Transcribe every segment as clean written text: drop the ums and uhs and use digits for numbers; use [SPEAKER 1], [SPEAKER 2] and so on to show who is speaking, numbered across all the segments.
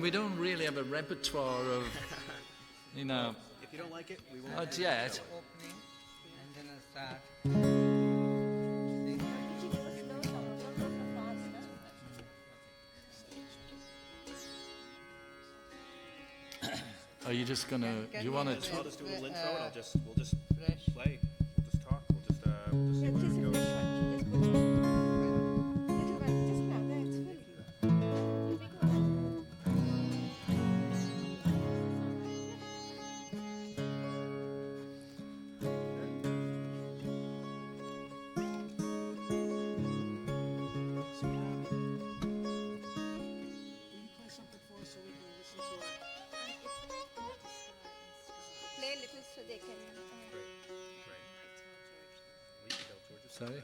[SPEAKER 1] mean, we don't really have a repertoire of, you know.
[SPEAKER 2] If you don't like it, we won't.
[SPEAKER 1] Not yet.
[SPEAKER 3] Opening and then I start.
[SPEAKER 1] Are you just gonna? You want to?
[SPEAKER 2] I'll just do a little intro, and we'll just
[SPEAKER 3] Fresh.
[SPEAKER 2] play. We'll just talk. We'll just see
[SPEAKER 4] Yeah,
[SPEAKER 2] where
[SPEAKER 4] just
[SPEAKER 2] it
[SPEAKER 4] a
[SPEAKER 2] goes.
[SPEAKER 4] fresh one. Just put one. Little one, just now. There, it's full. Play a little so they can.
[SPEAKER 2] Great. We can tell George.
[SPEAKER 1] Sorry.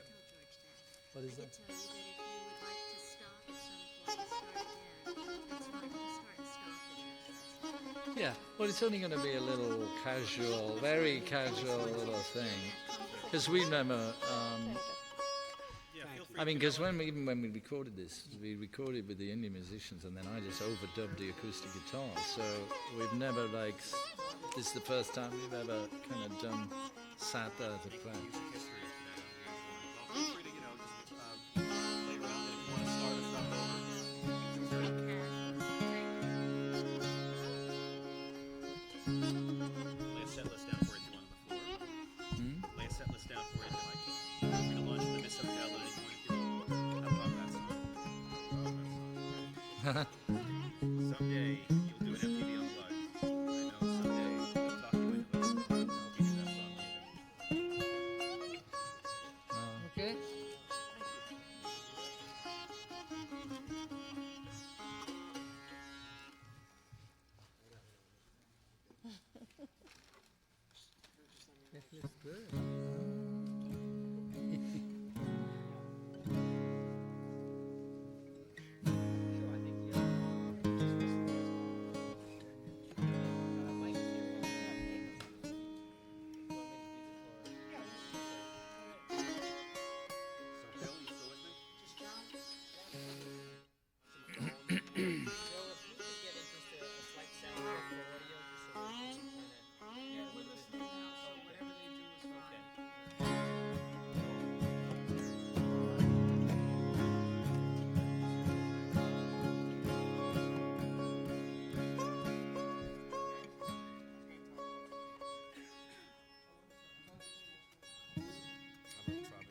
[SPEAKER 1] What is that?
[SPEAKER 5] Tell you that if you would like to stop at some point, start again. That's fine. You can start and stop it.
[SPEAKER 1] Yeah. Well, it's only going to be a little casual, very casual little thing, because we never.
[SPEAKER 2] Yeah, feel free.
[SPEAKER 1] I mean, because even when we recorded this, we recorded with the indie musicians, and then I just overdubbed the acoustic guitar. So we've never this is the first time we've ever kind of sat there to play.
[SPEAKER 2] Music history of today. Feel free to, just play around, and if you want to start and stop over, lay a set list down for you if you want on the floor. Lay a set list down for you if you like. Feel free to launch the Miss Hotel at any point if you want. How about that song? Someday you'll do an MTV Unplugged. I know someday we'll talk you into it. I hope you do that song later.
[SPEAKER 3] Okay. That looks good.
[SPEAKER 2] So Bill, you still with me?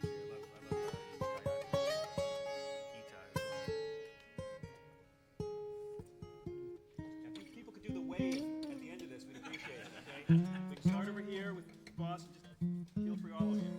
[SPEAKER 2] I love Travis here. I love Ita as well. If people could do the wave at the end of this, we'd appreciate it, okay? We can start over here with the boss and just feel free, all of you.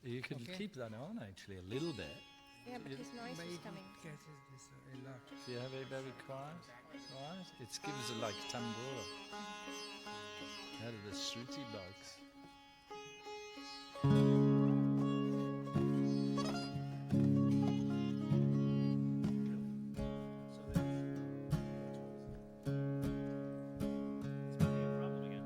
[SPEAKER 1] You can keep that on actually a little bit.
[SPEAKER 4] Yeah, but his noise
[SPEAKER 3] But
[SPEAKER 4] is
[SPEAKER 3] it
[SPEAKER 4] coming.
[SPEAKER 3] catches this a lot.
[SPEAKER 1] Do you have it very quiet? Quiet? It gives it like tambura. Out of the sooty bugs.
[SPEAKER 2] So that's it's might be a problem again.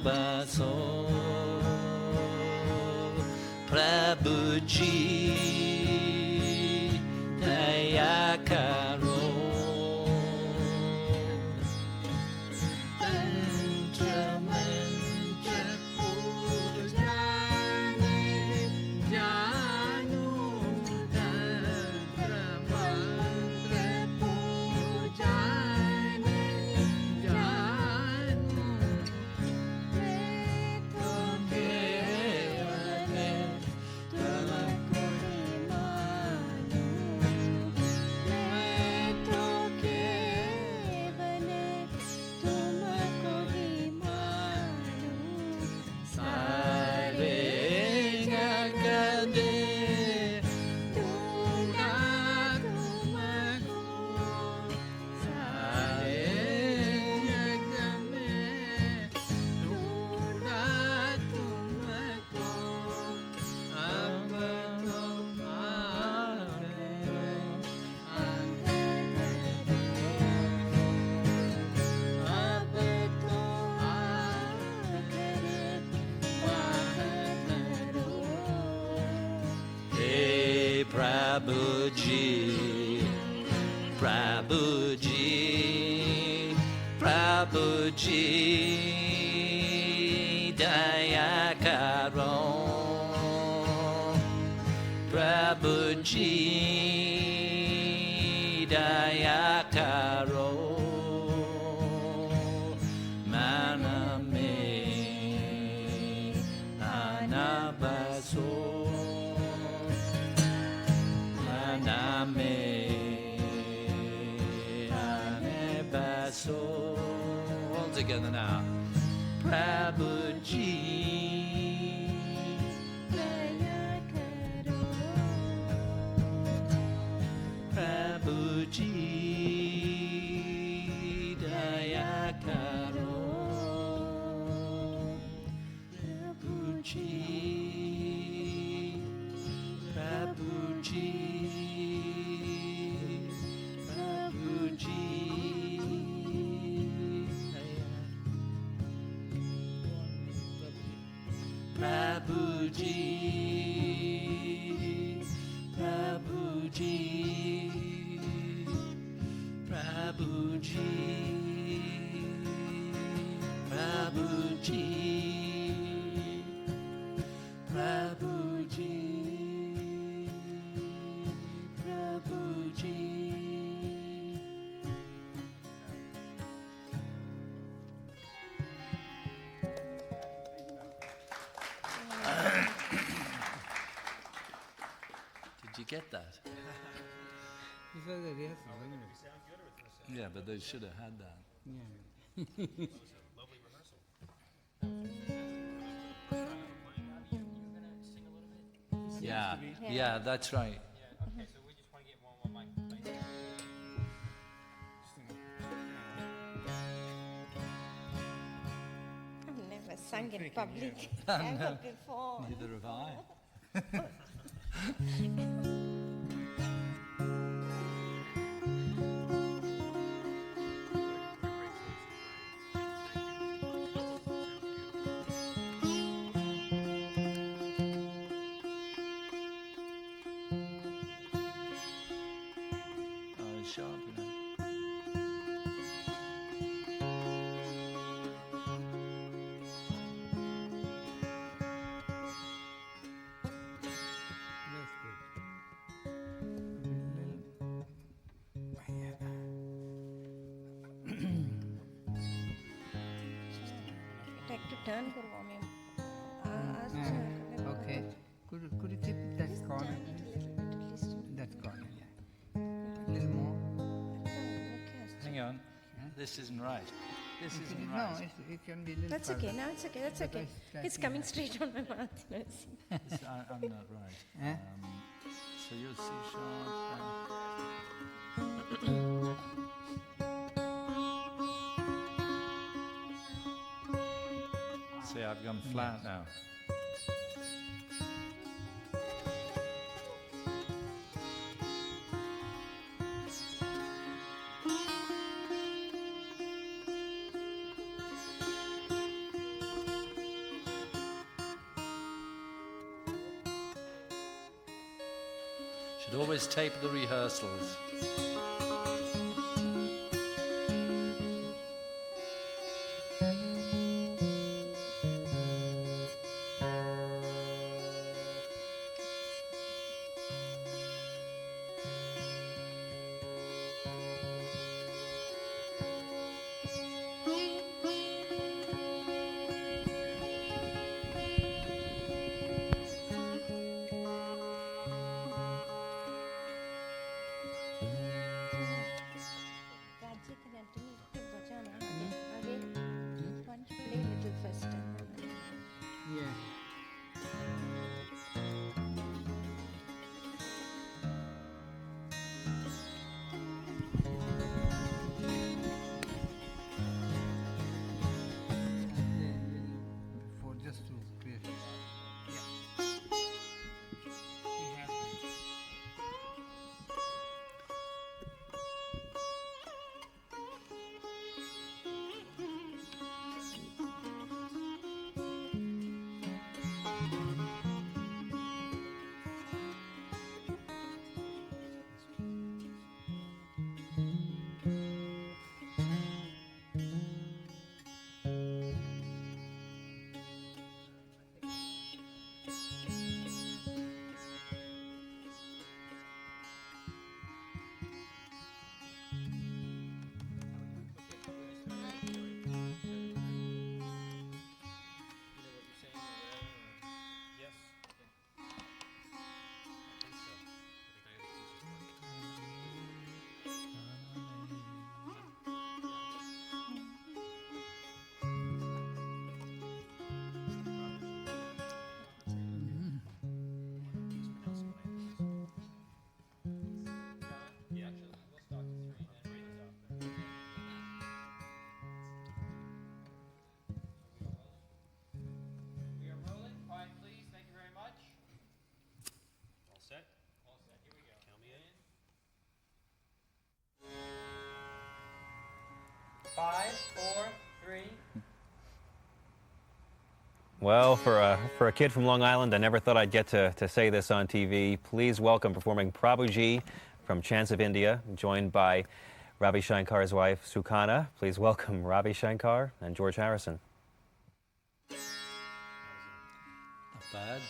[SPEAKER 1] baso Prabhuji daya karo Tantra mantra pujane janu Tantra mantra pujane janu Prabhuji, Prabhuji, Prabhuji, daya karo. Prabhuji, daya karo. Maname, anabaso. Maname anebaso. All together now. Prabhuji Prabhuji daya karo. Prabhuji Prabhuji Prabhuji Prabhuji Prabhuji Prabhuji Prabhuji Prabhuji Prabhuji. Did you get that?
[SPEAKER 3] This was a rehearsal.
[SPEAKER 1] Yeah, but they should have had that.
[SPEAKER 3] Yeah.
[SPEAKER 2] Lovely rehearsal.
[SPEAKER 1] Yeah, yeah, that's right.
[SPEAKER 2] Okay, so we just want to get one mic.
[SPEAKER 4] I've never sung in public ever before.
[SPEAKER 1] Neither have I. Oh, it's sharp, you know.
[SPEAKER 3] That's good.
[SPEAKER 4] Like to turn Guru Ami.
[SPEAKER 3] Okay. Could you keep that corner?
[SPEAKER 4] At least.
[SPEAKER 3] That corner, yeah. A little more.
[SPEAKER 1] Hang on. This isn't right. This isn't
[SPEAKER 3] No,
[SPEAKER 1] right.
[SPEAKER 3] it can be a little
[SPEAKER 4] That's
[SPEAKER 3] further.
[SPEAKER 4] okay. No, it's okay. That's okay.
[SPEAKER 3] That's
[SPEAKER 4] It's coming straight on my mouth. You know, it's-
[SPEAKER 1] I'm not right.
[SPEAKER 3] Eh?
[SPEAKER 1] So you're C sharp. See, I've gone flat now. Should always tape the rehearsals.
[SPEAKER 4] Raji can alternate to bajana. Are why don't you play a little first and then
[SPEAKER 3] Yeah. Before, just to clear.
[SPEAKER 2] We are rolling. Quiet, please. Thank you very much. All set? All set. Here we go. Count me in. 5, 4, 3.
[SPEAKER 6] Well, for a kid from Long Island, I never thought I'd get to say this on TV. Please welcome performing Prabhuji from Chants of India, joined by Ravi Shankar's wife, Sukhana. Please welcome Ravi Shankar and George Harrison.
[SPEAKER 1] Not bad.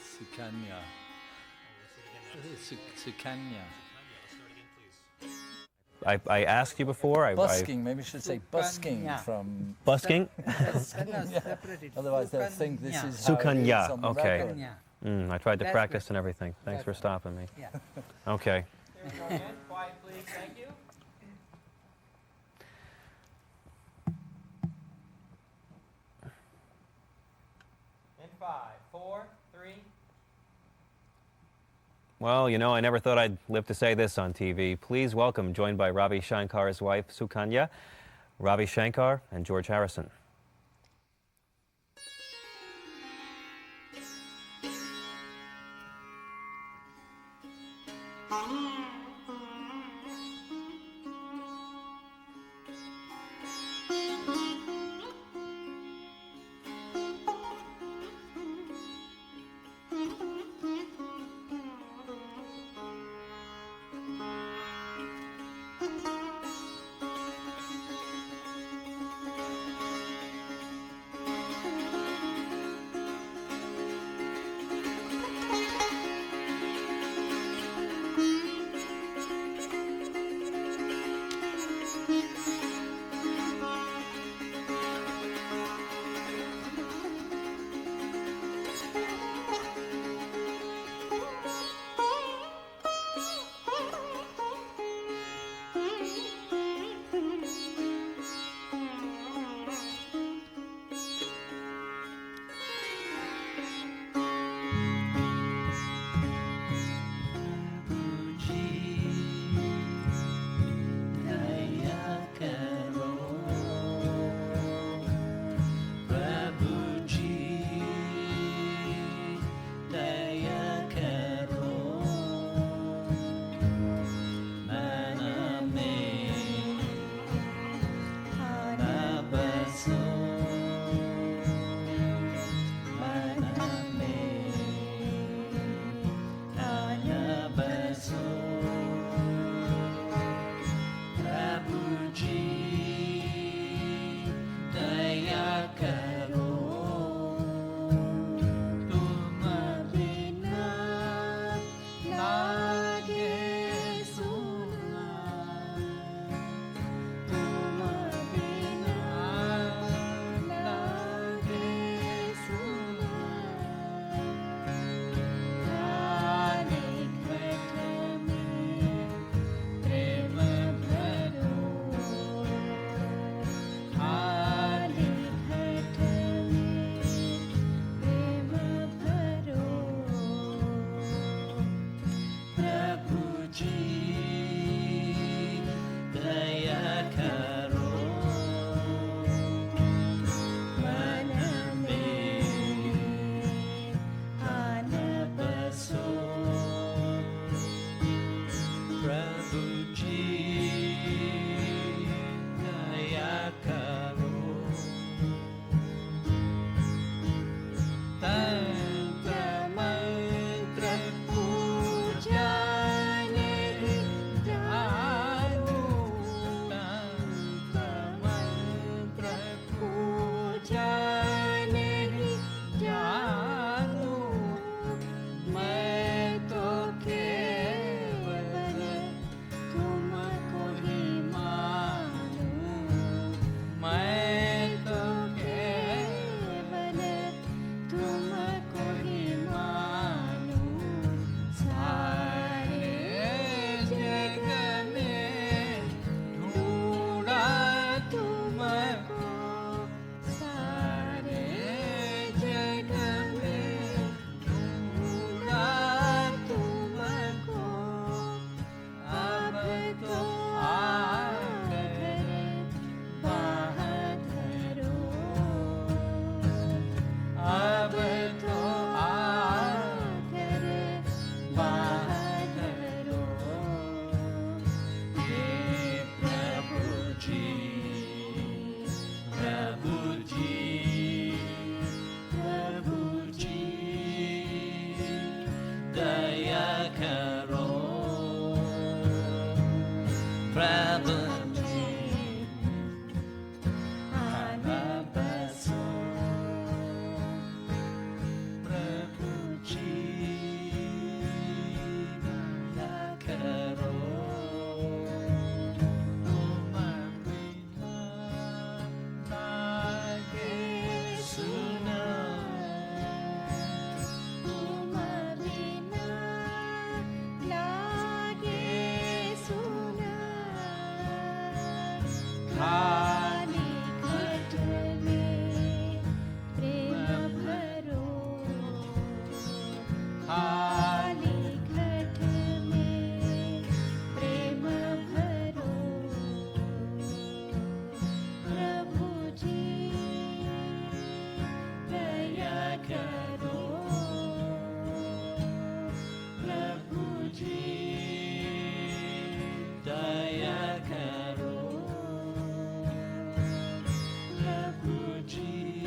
[SPEAKER 1] Sukanya. Sukanya.
[SPEAKER 6] I asked you before.
[SPEAKER 1] Busking, maybe we should say busking
[SPEAKER 3] Sukanya.
[SPEAKER 1] from.
[SPEAKER 6] Busking?
[SPEAKER 1] Otherwise they'll think this is how it
[SPEAKER 6] Sukanya,
[SPEAKER 1] is on the
[SPEAKER 6] okay.
[SPEAKER 1] record.
[SPEAKER 3] Yeah.
[SPEAKER 6] I tried to
[SPEAKER 3] That's
[SPEAKER 6] practice
[SPEAKER 3] good.
[SPEAKER 6] and everything. Thanks for
[SPEAKER 3] That's
[SPEAKER 6] stopping me.
[SPEAKER 3] Yeah.
[SPEAKER 6] Okay.
[SPEAKER 2] There we go again. Quiet, please. Thank you. In 5, 4, 3.
[SPEAKER 6] Well, you know, I never thought I'd live to say this on TV. Please welcome, joined by Ravi Shankar's wife, Sukanya, Ravi Shankar and George Harrison.
[SPEAKER 1] Daya Karo, Prabhuji,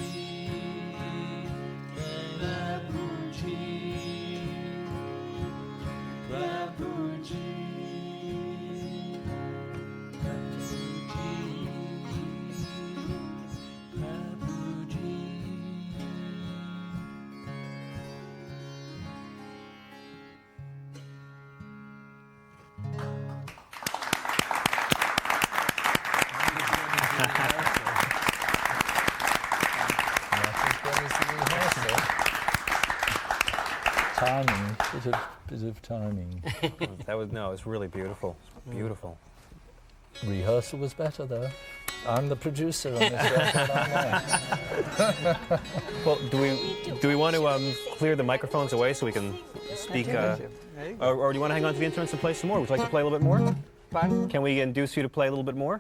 [SPEAKER 1] Prabhuji, Prabhuji, Prabhuji, Timing, bit of timing.
[SPEAKER 6] That was, no, it was really beautiful. Beautiful.
[SPEAKER 1] Rehearsal was better though. I'm the producer on this record, aren't I?
[SPEAKER 6] Well, do we want to clear the microphones away so we can speak, or do you want to hang on to the instruments and play some more? Would you like to play a little bit more?
[SPEAKER 3] Pardon?
[SPEAKER 6] Can we induce you to play a little bit more?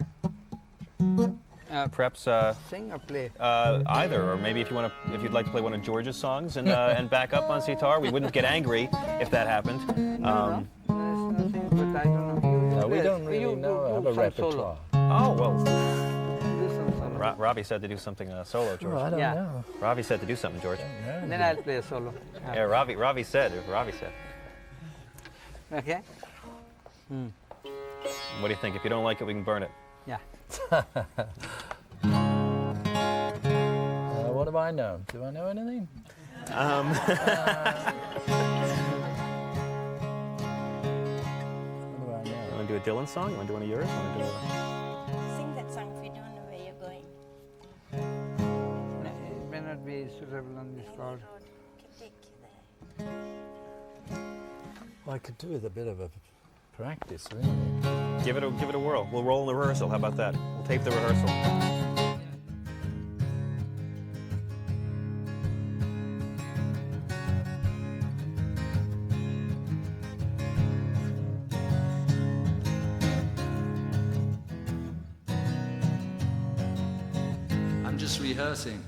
[SPEAKER 6] Perhaps
[SPEAKER 3] Sing or play?
[SPEAKER 6] either, or maybe if you'd like to play one of George's songs and and back up on sitar, we wouldn't get angry if that happened.
[SPEAKER 3] No, there's nothing, but I don't know.
[SPEAKER 1] No, we
[SPEAKER 3] Yes,
[SPEAKER 1] don't really
[SPEAKER 3] you
[SPEAKER 1] know.
[SPEAKER 3] do
[SPEAKER 1] Have a
[SPEAKER 3] some
[SPEAKER 1] repertoire.
[SPEAKER 3] solo.
[SPEAKER 6] Oh well,
[SPEAKER 3] Do some solo.
[SPEAKER 6] Ravi said to do something solo, George.
[SPEAKER 1] Oh, I don't
[SPEAKER 3] Yeah.
[SPEAKER 1] know.
[SPEAKER 6] Ravi said to do something, George.
[SPEAKER 1] No.
[SPEAKER 3] Then I'll play a solo.
[SPEAKER 6] Yeah, Ravi said.
[SPEAKER 3] Okay?
[SPEAKER 6] What do you think? If you don't like it, we can burn it.
[SPEAKER 3] Yeah.
[SPEAKER 1] What have I known? Do I know anything?
[SPEAKER 6] Um,
[SPEAKER 1] What do I
[SPEAKER 6] You
[SPEAKER 1] know?
[SPEAKER 6] want to do a Dylan song? You want to do one of yours? You want to do
[SPEAKER 4] Sing that song if you don't know where you're going.
[SPEAKER 3] It may not be suitable on this chord.
[SPEAKER 4] Road can take you there.
[SPEAKER 1] Well, I could do with a bit of a practice, really.
[SPEAKER 6] give it a whirl. We'll roll in the rehearsal. How about that? We'll tape the rehearsal.
[SPEAKER 1] I'm just rehearsing.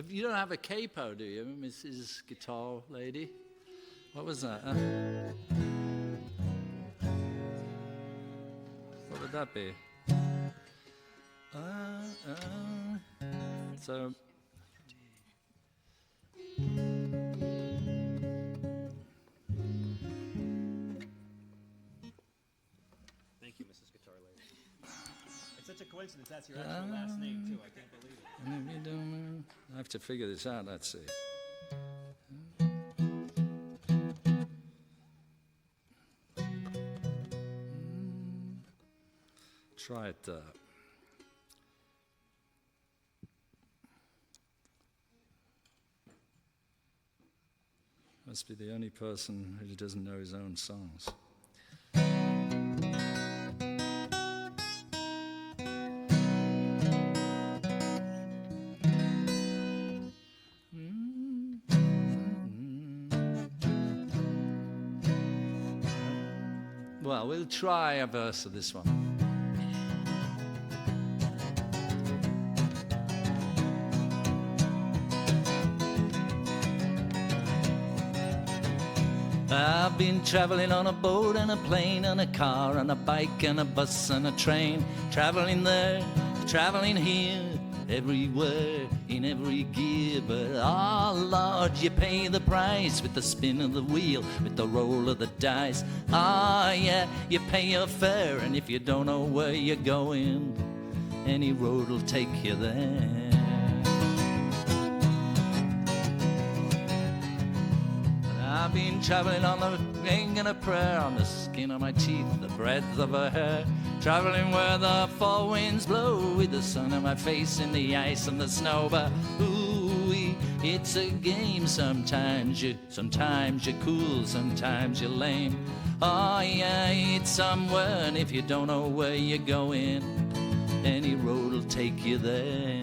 [SPEAKER 1] You don't have a capo, do you, Mrs. Guitar Lady? What was that? Huh? What would that be? So.
[SPEAKER 2] Thank you, Mrs. Guitar Lady. It's such a coincidence that's your actual last name, too. I can't believe it.
[SPEAKER 1] I have to figure this out, let's see. Try it. Must be the only person who doesn't know his own songs. Well, we'll try a verse of this one. I've been traveling on a boat and a plane and a car and a bike and a bus and a train, traveling there, traveling here, everywhere, in every gear. But oh Lord, you pay the price with the spin of the wheel, with the roll of the dice. Ah yeah, you pay your fare, and if you don't know where you're going, any road will take you there. I've been traveling on the wing and a prayer, on the skin of my teeth, the breadth of her hair, traveling where the four winds blow, with the sun on my face in the ice and the snow. But ooh, it's a game. Sometimes you're cool, sometimes you're lame. Oh yeah, it's somewhere, and if you don't know where you're going, any road will take you there.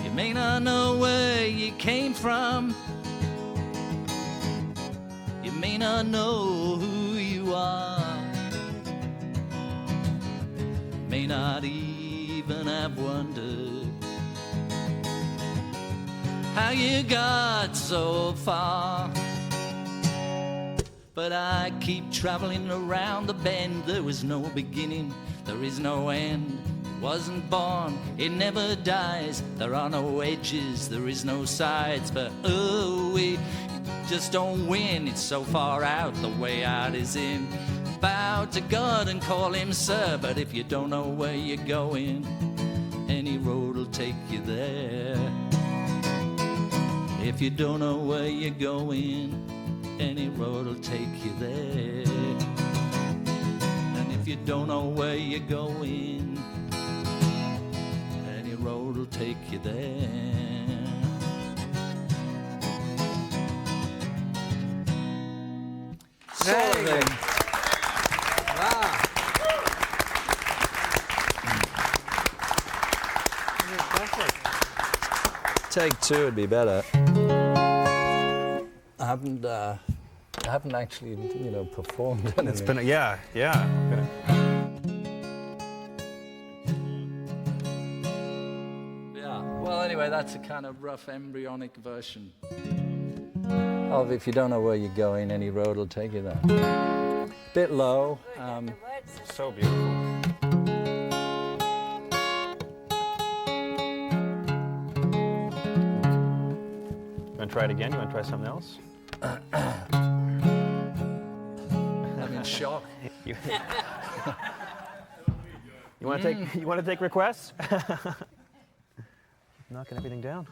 [SPEAKER 1] You may not know where you came from, you may not know who you are, may not even even have wondered how you got so far. But I keep traveling around the bend. There was no beginning, there is no end. It wasn't born, it never dies. There are no edges, there is no sides. But oh, we just don't win. It's so far out, the way out is in. Bow to God and call him sir. But if you don't know where you're going, any road will take you there. If you don't know where you're going, any road will take you there. And if you don't know where you're going, any road will take you there. Sort of thing.
[SPEAKER 3] Wow. Perfect.
[SPEAKER 1] Take two would be better. I haven't actually, performed anything.
[SPEAKER 6] It's been, yeah.
[SPEAKER 1] Yeah. Well, anyway, that's a kind of rough embryonic version of "If you don't know where you're going, any road will take you there." Bit low.
[SPEAKER 6] So beautiful. You want to try it again? You want to try something else?
[SPEAKER 1] I'm in shock.
[SPEAKER 6] You want to take? You want to take requests? Knocking everything down.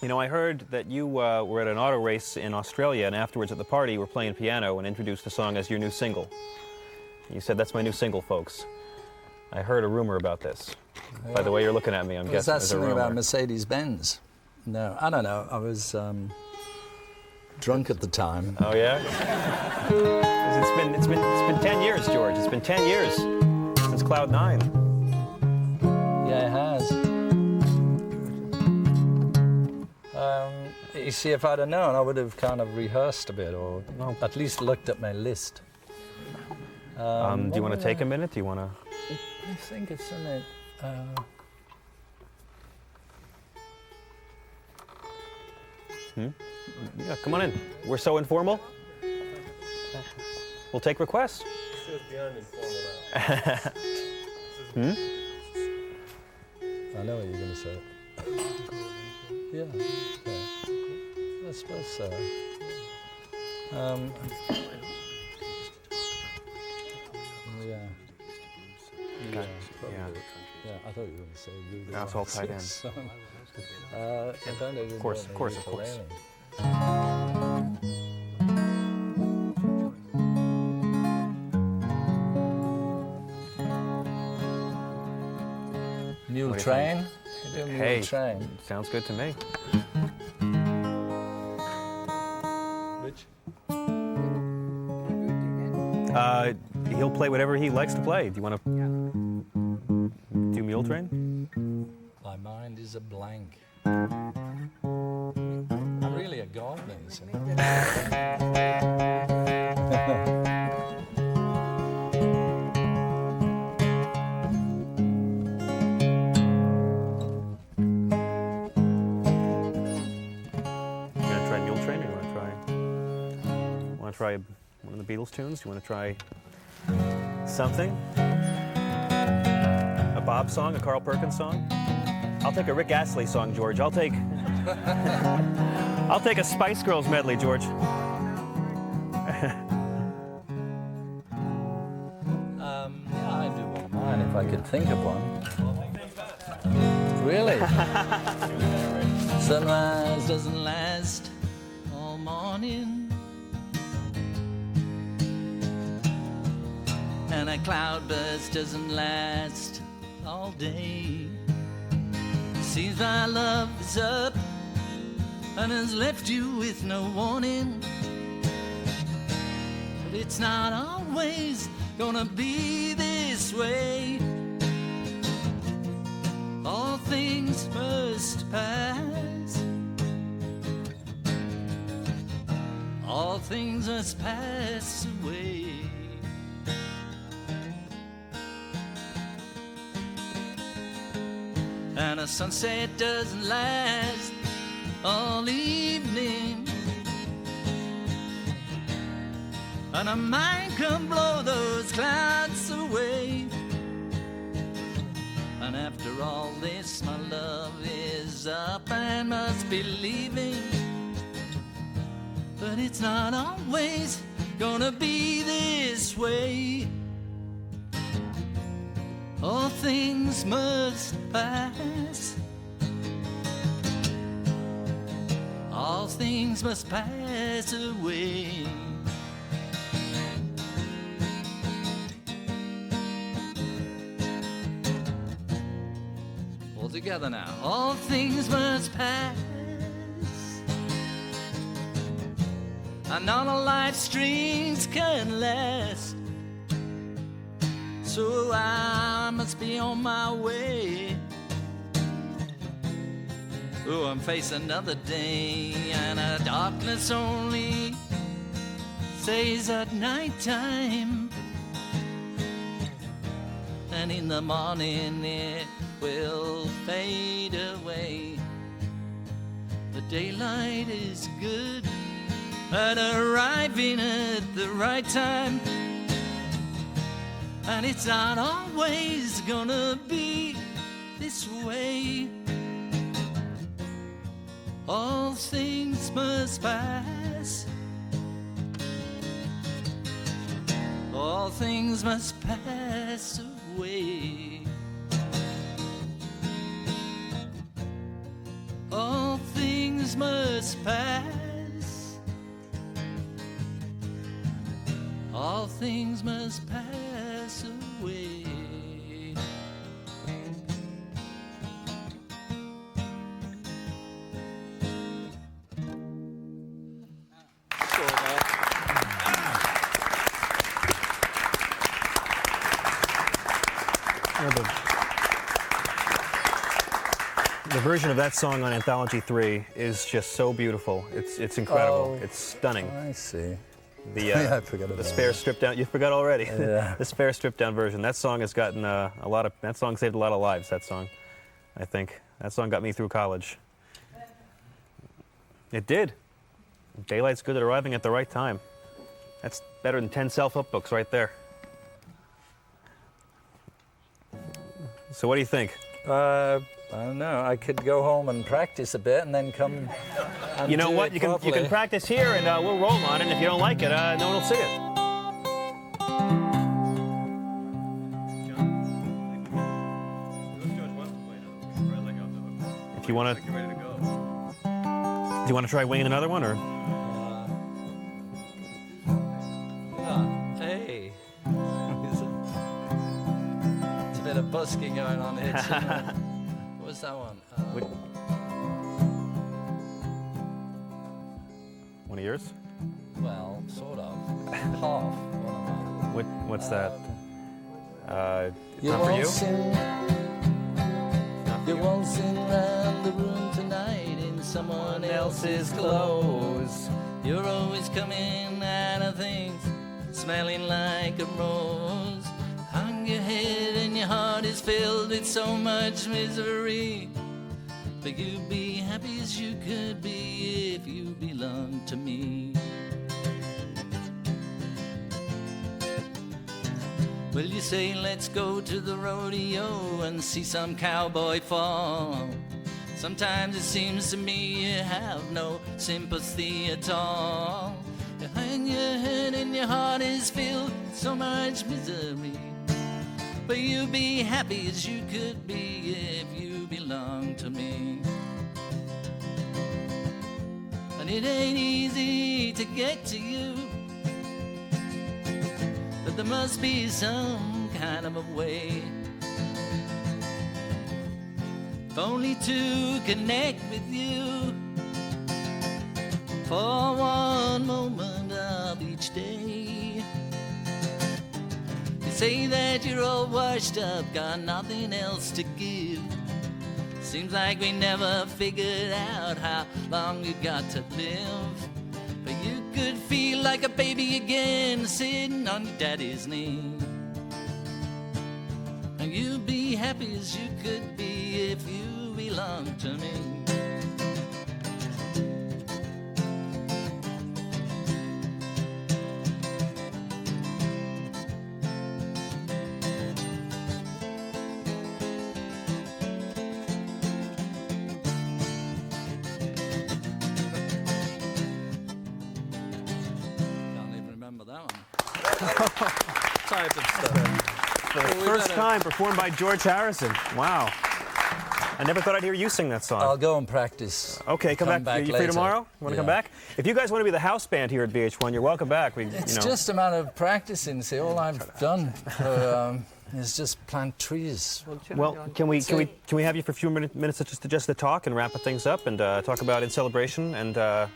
[SPEAKER 6] You know, I heard that you were at an auto race in Australia, and afterwards at the party, you were playing piano and introduced the song as your new single. You said, "That's my new single, folks." I heard a rumor about this. By the way you're looking at me, I'm
[SPEAKER 1] Was
[SPEAKER 6] guessing
[SPEAKER 1] that
[SPEAKER 6] there's a
[SPEAKER 1] something
[SPEAKER 6] rumor.
[SPEAKER 1] about Mercedes-Benz? No, I don't know. I was drunk at the time.
[SPEAKER 6] Oh yeah? 'Cause it's been 10 years, George. It's been 10 years since Cloud 9.
[SPEAKER 1] Yeah, it has. You see, if I'd have known, I would have kind of rehearsed a bit, or at least looked at my list.
[SPEAKER 6] Do you want to take a minute? Do you want to?
[SPEAKER 1] I think it's something.
[SPEAKER 6] Yeah, come on in. We're so informal. We'll take requests.
[SPEAKER 2] This is beyond informal now.
[SPEAKER 1] I know what you're going to say. Yeah. I suppose so. Yeah.
[SPEAKER 6] Okay.
[SPEAKER 1] Probably.
[SPEAKER 6] Yeah.
[SPEAKER 1] Yeah, I thought you were going to say Rudy.
[SPEAKER 6] That's all tied in.
[SPEAKER 1] Of
[SPEAKER 6] course.
[SPEAKER 1] Mule
[SPEAKER 6] What do you
[SPEAKER 1] Train? You do Mule
[SPEAKER 6] Hey,
[SPEAKER 1] Train.
[SPEAKER 6] sounds good to me.
[SPEAKER 1] Which?
[SPEAKER 6] He'll play whatever he likes to play. Do you want to do Mule Train?
[SPEAKER 1] My mind is a blank. I'm really a gardener, you see.
[SPEAKER 6] You gonna try Mule Train, or you want to try one of the Beatles tunes? Do you want to try something? A Bob song, a Carl Perkins song? I'll take a Rick Astley song, George. I'll take a Spice Girls medley, George.
[SPEAKER 1] Yeah, I do want mine if I could think of one. Really? Sunrise doesn't last all morning, and a cloudburst doesn't last all day. Seems my love is up and has left you with no warning, but it's not always gonna be this way. All things must pass. All things must pass away. and a sunset doesn't last all evening, and a mind can blow those clouds away. And after all this, my love is up and must be leaving, but it's not always gonna be this way. All things must pass. All things must pass away. All together now. All things must pass. And none of life's strings can last. So I must be on my way. Oh, I'm facing another day, and a darkness only stays at night time, and in the morning it will fade away. The daylight is good at arriving at the right time, and it's not always gonna be this way. All things must pass. All things must pass away. All things must pass. All things must pass away.
[SPEAKER 6] The version of that song on Anthology 3 is just so beautiful. It's incredible.
[SPEAKER 1] Oh,
[SPEAKER 6] it's stunning.
[SPEAKER 1] I see.
[SPEAKER 6] The
[SPEAKER 1] Yeah, I forgot about
[SPEAKER 6] the spare stripped down. You forgot already.
[SPEAKER 1] Yeah.
[SPEAKER 6] The spare stripped down version. That song has gotten a lot of. That song saved a lot of lives. That song, I think. That song got me through college. It did. Daylight's good at arriving at the right time. That's better than 10 self-help books right there. So what do you think?
[SPEAKER 1] I don't know. I could go home and practice a bit and then come and
[SPEAKER 6] You know
[SPEAKER 1] do
[SPEAKER 6] what?
[SPEAKER 1] it
[SPEAKER 6] You can practice here, and we'll roll on it. And if you don't like it, no one will sing it. If you want to,
[SPEAKER 2] You're ready to go.
[SPEAKER 6] do you want to try winging another one, or?
[SPEAKER 1] Hey. It's a bit of busking going on here. Too. What's that one?
[SPEAKER 6] One of yours?
[SPEAKER 1] Well, sort of. Half. One of them.
[SPEAKER 6] What's that?
[SPEAKER 1] You
[SPEAKER 6] Not for you?
[SPEAKER 1] won't sing.
[SPEAKER 6] Not for
[SPEAKER 1] You
[SPEAKER 6] you?
[SPEAKER 1] won't sing round the room tonight in someone else's clothes. You're always coming out of things smelling like a rose. Hung your head and your heart is filled with so much misery. But you'd be happy as you could be if you belonged to me. Well, you say, let's go to the rodeo and see some cowboy fall. Sometimes it seems to me you have no sympathy at all. You hang your head and your heart is filled with so much misery. But you'd be happy as you could be if you belonged to me. And it ain't easy to get to you, but there must be some kind of a way. If only to connect with you for one moment of each day. You say that you're all washed up, got nothing else to give. Seems like we never figured out how long you got to live. But you could feel like a baby again, sitting on your daddy's knee. And you'd be happy as you could be me if you belong to me. Can't even remember that one. Type of stuff.
[SPEAKER 6] For the first time performed by George Harrison. Wow. I never thought I'd hear you sing that song.
[SPEAKER 1] I'll go and practice.
[SPEAKER 6] Okay, come back. Are you free
[SPEAKER 1] later.
[SPEAKER 6] tomorrow? Want to come back? If you guys want to be the house band here at VH1, you're welcome back.
[SPEAKER 1] It's just a matter of practicing. See, all I've done is just plant trees.
[SPEAKER 6] Well, can we have you for a few minutes just to talk and wrap things up and talk about In Celebration? And do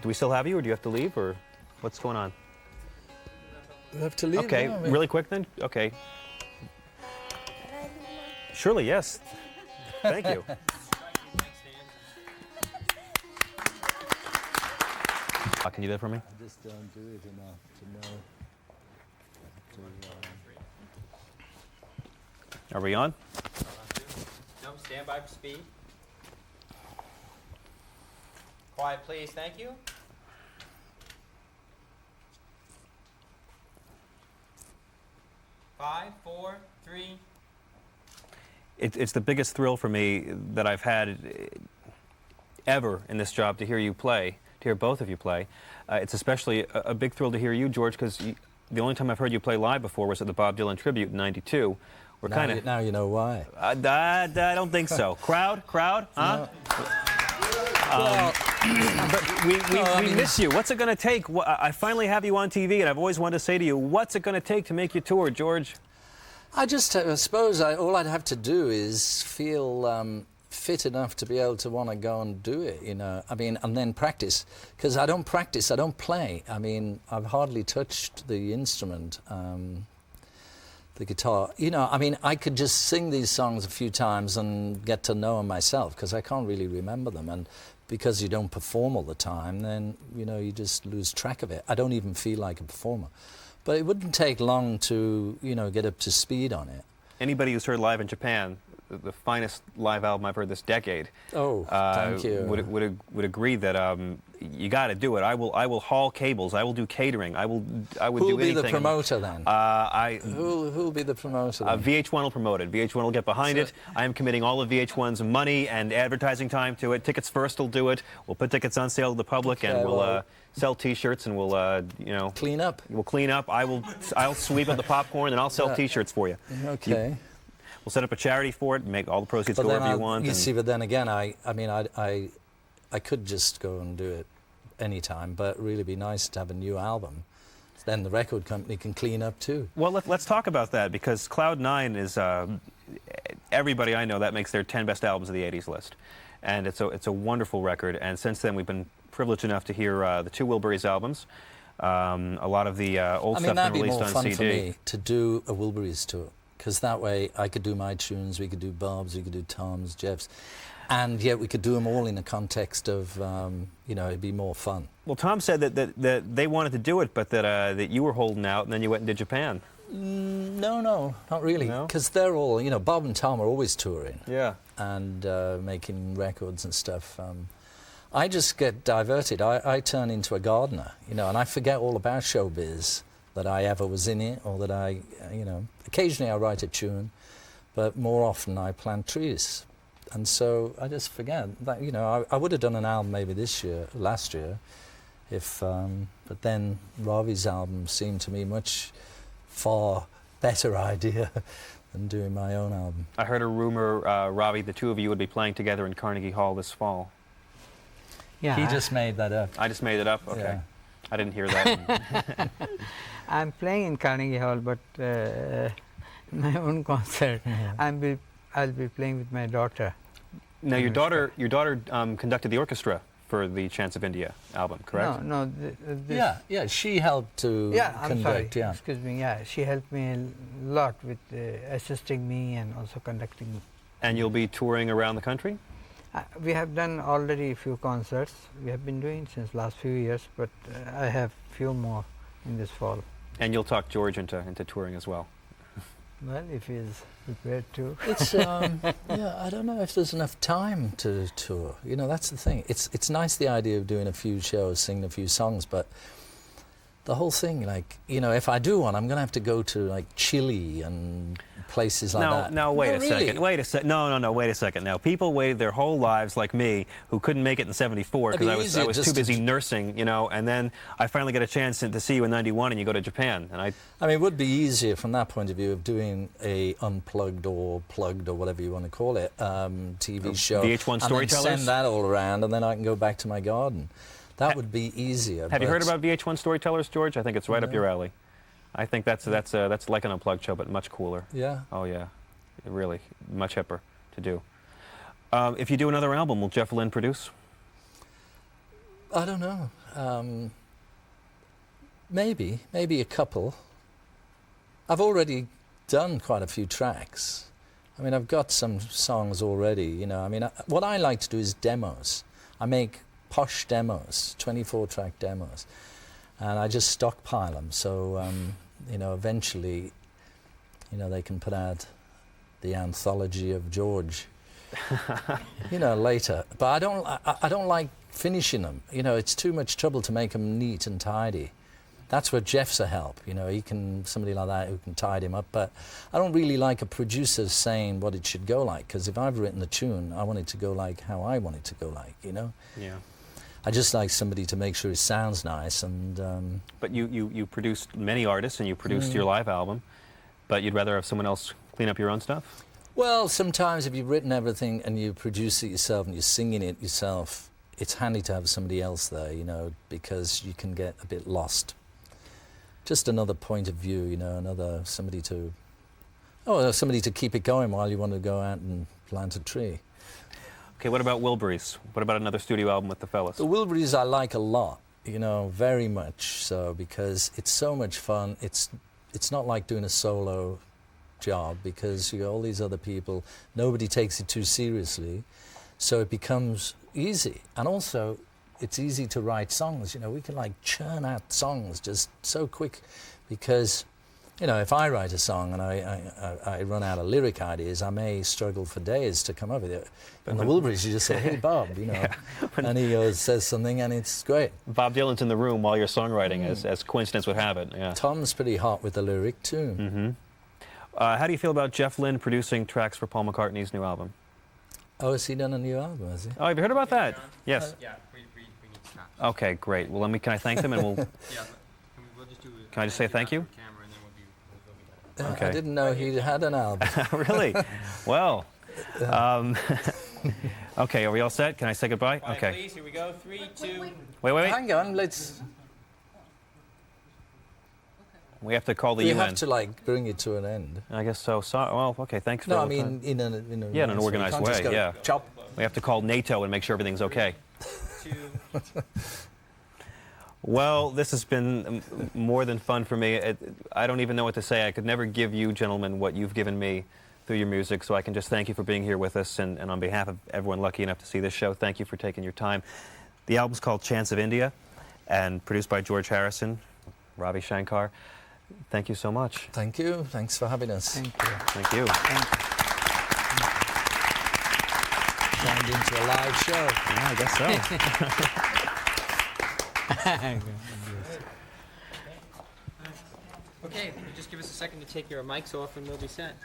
[SPEAKER 6] we still have you, or do you have to leave, or what's going on?
[SPEAKER 1] We have to leave.
[SPEAKER 6] Okay,
[SPEAKER 1] don't we?
[SPEAKER 6] really quick then. Okay. Surely, yes. Thank you. Can you do that for me?
[SPEAKER 1] I just don't do it enough to know.
[SPEAKER 6] Are we on?
[SPEAKER 3] No, stand by for speed. Quiet, please. Thank you. 5, 4, 3.
[SPEAKER 6] It's the biggest thrill for me that I've had ever in this job to hear you play, to hear both of you play. It's especially a big thrill to hear you, George, because the only time I've heard you play live before was at the Bob Dylan tribute in '92. We're kind of
[SPEAKER 1] now you know why.
[SPEAKER 6] I don't think so. Crowd, huh?
[SPEAKER 1] No.
[SPEAKER 6] But we miss you. What's it going to take? I finally have you on TV, and I've always wanted to say to you, what's it going to take to make you tour, George?
[SPEAKER 1] I suppose all I'd have to do is feel fit enough to be able to want to go and do it, you know. I mean, and then practice, because I don't practice, I don't play. I mean, I've hardly touched the instrument, the guitar. You know, I mean, I could just sing these songs a few times and get to know them myself, because I can't really remember them. And because you don't perform all the time, then, you know, you just lose track of it. I don't even feel like a performer. But it wouldn't take long to, you know, get up to speed on it.
[SPEAKER 6] Anybody who's heard live in Japan, the finest live album I've heard this decade,
[SPEAKER 1] Thank you.
[SPEAKER 6] would agree that you got to do it. I will haul cables. I will do catering. I would do anything.
[SPEAKER 1] Who'll be the promoter then? Who'll be the promoter then?
[SPEAKER 6] VH1 will promote it. VH1 will get behind it. I am committing all of VH1's money and advertising time to it. Tickets First will do it. We'll put tickets on sale to the public, and we'll sell T-shirts, and we'll you know,
[SPEAKER 1] clean up.
[SPEAKER 6] We'll clean up. I'll sweep up the popcorn, and I'll sell T-shirts for you.
[SPEAKER 1] Okay.
[SPEAKER 6] We'll set up a charity for it, make all the proceeds go wherever you want.
[SPEAKER 1] You see, but then again, I mean, I could just go and do it anytime, but really be nice to have a new album. Then the record company can clean up too.
[SPEAKER 6] Well, let's talk about that, because Cloud 9 is, everybody I know, that makes their 10 best albums of the 80s list. And it's a wonderful record, and since then we've been privileged enough to hear the two Wilburys albums, a lot of the old stuff been released on CD.
[SPEAKER 1] I mean, that'd be more fun for me to do a Wilburys tour, because that way I could do my tunes, we could do Bob's, we could do Tom's, Jeff's, and yet we could do them all in the context of, you know, it'd be more fun.
[SPEAKER 6] Well, Tom said that they wanted to do it, but that you were holding out, and then you went and did Japan.
[SPEAKER 1] No, not really, because they're all, you know, Bob and Tom are always touring.
[SPEAKER 6] Yeah.
[SPEAKER 1] And making records and stuff. I just get diverted. I turn into a gardener, you know, and I forget all about showbiz, that I ever was in it, or that I, you know, occasionally I write a tune, but more often I plant trees. And so I just forget that, you know, I would have done an album maybe last year, if, but then Ravi's album seemed to me much far better idea than doing my own album.
[SPEAKER 6] I heard a rumor, Ravi, the two of you would be playing together in Carnegie Hall this fall.
[SPEAKER 3] Yeah.
[SPEAKER 1] He just made that up.
[SPEAKER 6] I just made it up? Okay.
[SPEAKER 1] Yeah.
[SPEAKER 6] I didn't hear that.
[SPEAKER 3] I'm playing in Carnegie Hall, but my own concert.
[SPEAKER 1] Yeah.
[SPEAKER 3] I'll be playing with my daughter.
[SPEAKER 6] Now, your daughter conducted the orchestra for the Chants of India album, correct?
[SPEAKER 3] No.
[SPEAKER 1] Yeah, she helped to
[SPEAKER 3] I'm sorry.
[SPEAKER 1] conduct,
[SPEAKER 3] Excuse me, she helped me a lot with assisting me and also conducting me.
[SPEAKER 6] And you'll be touring around the country?
[SPEAKER 3] We have done already a few concerts. We have been doing since last few years, but I have few more in this fall.
[SPEAKER 6] And you'll talk George into touring as well?
[SPEAKER 3] Well, if he's prepared to.
[SPEAKER 1] It's yeah, I don't know if there's enough time to tour. You know, that's the thing. It's nice the idea of doing a few shows, singing a few songs, but the whole thing, like, you know, if I do one, I'm going to have to go to like Chile and places like that.
[SPEAKER 6] No, wait
[SPEAKER 1] No,
[SPEAKER 6] a
[SPEAKER 1] really.
[SPEAKER 6] second. Wait a second. No, wait a second. Now, people waited their whole lives, like me, who couldn't make it in '74
[SPEAKER 1] It'd be
[SPEAKER 6] because I
[SPEAKER 1] easier
[SPEAKER 6] was
[SPEAKER 1] just
[SPEAKER 6] too busy
[SPEAKER 1] to-
[SPEAKER 6] nursing, you know. And then I finally get a chance to see you in '91, and you go to Japan, and
[SPEAKER 1] I mean, it would be easier from that point of view of doing a unplugged or plugged or whatever you want to call it TV show.
[SPEAKER 6] VH1
[SPEAKER 1] and then
[SPEAKER 6] Storytellers?
[SPEAKER 1] send that all around, and then I can go back to my garden. That would be easier.
[SPEAKER 6] Have you heard
[SPEAKER 1] but-
[SPEAKER 6] about VH1 Storytellers, George? I think it's right up your alley. I think that's like an unplugged show, but much cooler.
[SPEAKER 1] Yeah.
[SPEAKER 6] Oh yeah, really, much hipper to do. If you do another album, will Jeff Lynne produce?
[SPEAKER 1] I don't know. Maybe a couple. I've already done quite a few tracks. I mean, I've got some songs already, you know. I mean, what I like to do is demos. I make posh demos, 24-track demos, and I just stockpile them. So, you know, eventually, you know, they can put out the anthology of George, you know, later. But I don't like finishing them. You know, it's too much trouble to make them neat and tidy. That's where Jeff's a help. You know, he can, somebody like that who can tidy him up. But I don't really like a producer saying what it should go like, because if I've written the tune, I want it to go like how I want it to go like, you know?
[SPEAKER 6] Yeah.
[SPEAKER 1] I just like somebody to make sure it sounds nice. And
[SPEAKER 6] But you produced many artists, and you produced your live album, but you'd rather have someone else clean up your own stuff?
[SPEAKER 1] well, sometimes if you've written everything and you produce it yourself and you're singing it yourself, it's handy to have somebody else there, you know, because you can get a bit lost. Just another point of view, you know, somebody to keep it going while you want to go out and plant a tree.
[SPEAKER 6] Okay, what about Wilburys? What about another studio album with the fellas?
[SPEAKER 1] The Wilburys I like a lot, you know, very much so, because it's so much fun. It's not like doing a solo job, because you got all these other people. Nobody takes it too seriously, so it becomes easy. And also, it's easy to write songs. You know, we can like churn out songs just so quick, because, you know, if I write a song and I run out of lyric ideas, I may struggle for days to come up with it. And the Wilburys, you just say, "Hey, Bob," you know, and he says something, and it's great.
[SPEAKER 6] Bob Dylan's in the room while you're songwriting, as coincidence would have it. Yeah.
[SPEAKER 1] Tom's pretty hot with the lyric too.
[SPEAKER 6] How do you feel about Jeff Lynne producing tracks for Paul McCartney's new album?
[SPEAKER 1] Oh, has he done a new album, has he?
[SPEAKER 6] Oh, have you heard about that? Yes.
[SPEAKER 2] Yeah, we need tracks.
[SPEAKER 6] Okay, great. Well, can I thank them, and we'll.
[SPEAKER 2] Yeah, we'll just do it.
[SPEAKER 6] Can I just say thank you?
[SPEAKER 2] Camera, and then we'll be
[SPEAKER 6] Okay.
[SPEAKER 1] I didn't know he had an album.
[SPEAKER 6] Really? Well. Okay, are we all set? Can I say goodbye? Okay.
[SPEAKER 2] Please, here we go. 3, 2.
[SPEAKER 6] Wait.
[SPEAKER 1] Hang on, let's.
[SPEAKER 6] We have to call the
[SPEAKER 1] We
[SPEAKER 6] UN.
[SPEAKER 1] have to like bring it to an end.
[SPEAKER 6] I guess so. Well, okay. Thanks for.
[SPEAKER 1] No, I
[SPEAKER 6] all the
[SPEAKER 1] mean
[SPEAKER 6] time.
[SPEAKER 1] in a
[SPEAKER 6] Yeah, in an
[SPEAKER 1] nice
[SPEAKER 6] organized
[SPEAKER 1] You can't just
[SPEAKER 6] way,
[SPEAKER 1] go
[SPEAKER 6] yeah.
[SPEAKER 1] Chop.
[SPEAKER 6] We have to call NATO and make sure everything's okay.
[SPEAKER 2] 2.
[SPEAKER 6] Well, this has been more than fun for me. I don't even know what to say. I could never give you gentlemen what you've given me through your music, so I can just thank you for being here with us, and on behalf of everyone lucky enough to see this show, thank you for taking your time. The album's called Chance of India, and produced by George Harrison, Ravi Shankar. Thank you so much.
[SPEAKER 1] Thank you. Thanks for having us.
[SPEAKER 3] Thank you.
[SPEAKER 6] Thank you.
[SPEAKER 1] Turned into a live show.
[SPEAKER 6] Yeah, I guess so.
[SPEAKER 2] Okay, just give us a second to take your mics off and we'll be set.